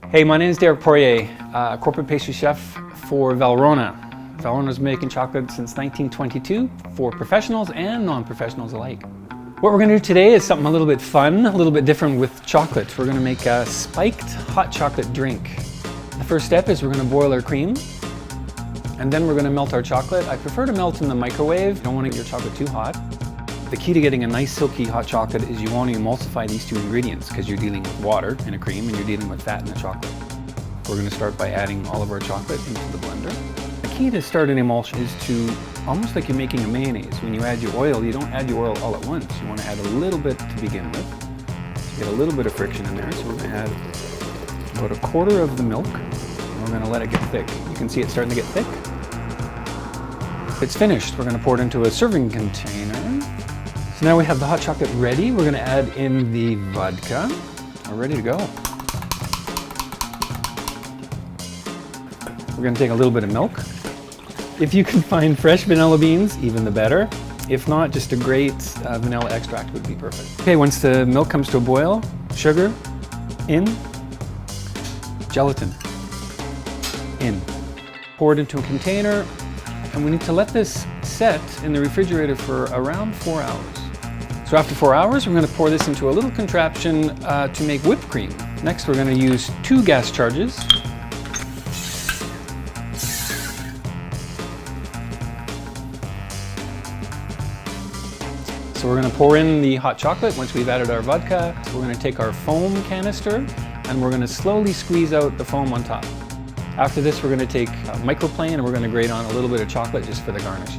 Hey, my name is Poirier, corporate pastry chef for Valrhona. Valrhona's making chocolate since 1922 for professionals and non-professionals alike. What we're going to do today is something a little bit fun, a little bit different with chocolate. We're going to make a spiked hot chocolate drink. The first step is we're going to boil our cream, and then we're going to melt our chocolate. I prefer to melt in the microwave. You don't want to get your chocolate too hot. The key to getting a nice silky hot chocolate is you want to emulsify these two ingredients because you're dealing with water in a cream and you're dealing with fat in the chocolate. We're going to start by adding all of our chocolate into the blender. The key to start an emulsion is to, almost like you're making a mayonnaise. When you add your oil, you don't add your oil all at once. You want to add a little bit to begin with. So get a little bit of friction in there. So we're going to add about a quarter of the milk. And we're going to let it get thick. You can see it starting to get thick. It's finished. We're going to pour it into a serving container. So now we have the hot chocolate ready. We're going to add in the vodka. We're ready to go. We're going to take a little bit of milk. If you can find fresh vanilla beans, even the better. If not, just a great vanilla extract would be perfect. Okay, once the milk comes to a boil, sugar in, gelatin in. Pour it into a container, and we need to let this set in the refrigerator for around 4 hours. So after 4 hours, we're going to pour this into a little contraption to make whipped cream. Next, we're going to use 2 gas charges. So we're going to pour in the hot chocolate once we've added our vodka. We're going to take our foam canister and we're going to slowly squeeze out the foam on top. After this, we're going to take a microplane and we're going to grate on a little bit of chocolate just for the garnish.